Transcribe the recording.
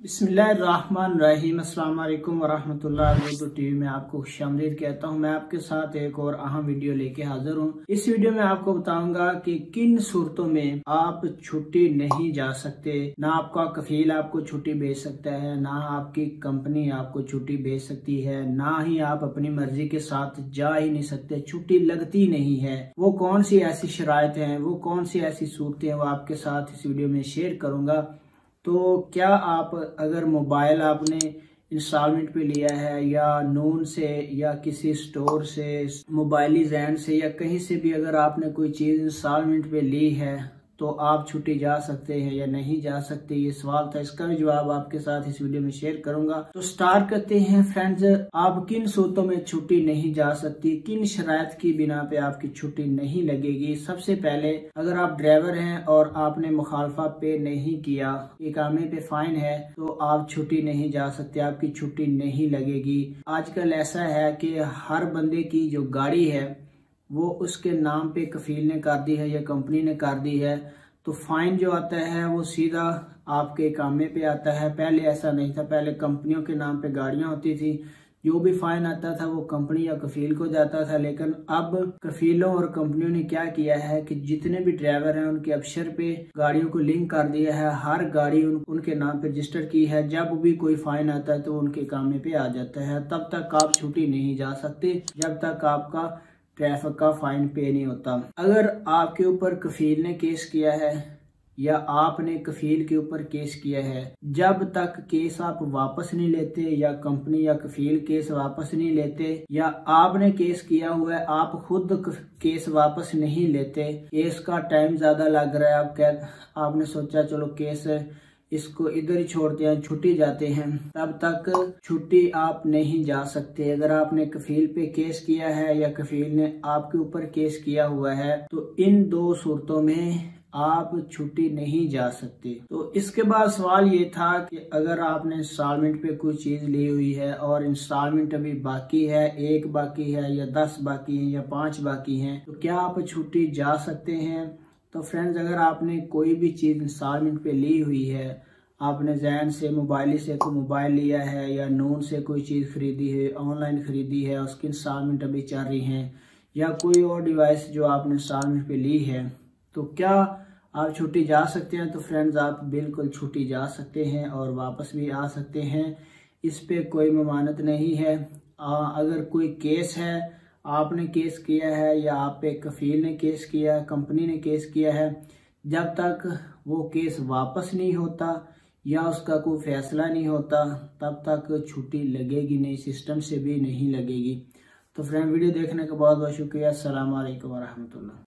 बिस्मिल्लाहिर्रहमानिर्रहीम। अस्सलाम वालेकुम वरहमतुल्लाहि वबरकातुहू। टीवी में आपको खुशामदीद कहता हूँ। मैं आपके साथ एक और अहम वीडियो लेके हाजिर हूँ। इस वीडियो में आपको बताऊंगा कि किन सूरतों में आप छुट्टी नहीं जा सकते। ना आपका कफील आपको छुट्टी भेज सकता है, ना आपकी कंपनी आपको छुट्टी भेज सकती है, ना ही आप अपनी मर्जी के साथ जा ही नहीं सकते, छुट्टी लगती नहीं है। वो कौन सी ऐसी शराइत हैं, वो कौन सी ऐसी सूरतें हैं, वो आपके साथ इस वीडियो में शेयर करूंगा। तो क्या आप अगर मोबाइल आपने इंस्टॉलमेंट पे लिया है या नून से या किसी स्टोर से, मोबाइल जैन से या कहीं से भी अगर आपने कोई चीज इंस्टॉलमेंट पे ली है तो आप छुट्टी जा सकते हैं या नहीं जा सकते, ये सवाल था। इसका भी जवाब आपके साथ इस वीडियो में शेयर करूंगा। तो स्टार्ट करते हैं फ्रेंड्स। आप किन सूरतों में छुट्टी नहीं जा सकती, किन शराइत की बिना पे आपकी छुट्टी नहीं लगेगी। सबसे पहले, अगर आप ड्राइवर हैं और आपने मुखालफा पे नहीं किया, इकामे पे फाइन है, तो आप छुट्टी नहीं जा सकते, आपकी छुट्टी नहीं लगेगी। आजकल ऐसा है कि हर बंदे की जो गाड़ी है वो उसके नाम पे कफील ने कर दी है या कंपनी ने कर दी है, तो फाइन जो आता है वो सीधा आपके कामे पे आता है। पहले ऐसा नहीं था, पहले कंपनियों के नाम पे गाड़ियां होती थी, जो भी फाइन आता था वो कंपनी या कफील को जाता था। लेकिन अब कफीलों और कंपनियों ने क्या किया है कि जितने भी ड्राइवर हैं उनके अफसर पे गाड़ियों को लिंक कर दिया है, हर गाड़ी उनके नाम पे रजिस्टर की है। जब भी कोई फाइन आता है तो उनके कामे पे आ जाता है। तब तक आप छुट्टी नहीं जा सकते जब तक आपका ट्रैफिक का फाइन पे नहीं होता। अगर आपके ऊपर कफील ने केस किया है या आपने कफील के ऊपर केस किया है, जब तक केस आप वापस नहीं लेते या कंपनी या कफील केस वापस नहीं लेते, या आपने केस किया हुआ है आप खुद केस वापस नहीं लेते, केस का टाइम ज्यादा लग रहा है, आपने सोचा चलो केस इसको इधर ही छोड़ते हैं, छुट्टी जाते हैं, तब तक छुट्टी आप नहीं जा सकते। अगर आपने कफील पे केस किया है या कफील ने आपके ऊपर केस किया हुआ है तो इन दो सूरतों में आप छुट्टी नहीं जा सकते। तो इसके बाद सवाल ये था कि अगर आपने इंस्टॉलमेंट पे कोई चीज ली हुई है और इंस्टॉलमेंट अभी बाकी है, 1 बाकी है या 10 बाकी है या 5 बाकी है, तो क्या आप छुट्टी जा सकते हैं? तो फ्रेंड्स, अगर आपने कोई भी चीज इंस्टॉलमेंट पे ली हुई है, आपने जैन से मोबाइल से कोई मोबाइल लिया है या नून से कोई चीज खरीदी है, ऑनलाइन खरीदी है, उसकी इंस्टॉलमेंट अभी चल रही है, या कोई और डिवाइस जो आपने इंस्टॉलमेंट पे ली है, तो क्या आप छुट्टी जा सकते हैं? तो फ्रेंड्स, आप बिल्कुल छुट्टी जा सकते हैं और वापस भी आ सकते हैं। इस पे कोई ममानत नहीं है। अगर कोई केस है, आपने केस किया है या आप पे कफील ने केस किया है, कंपनी ने केस किया है, जब तक वो केस वापस नहीं होता या उसका कोई फैसला नहीं होता तब तक छुट्टी लगेगी नहीं, सिस्टम से भी नहीं लगेगी। तो फ्रेंड, वीडियो देखने का बहुत बहुत शुक्रिया। अस्सलाम वालेकुम वरहमतुल्लाह।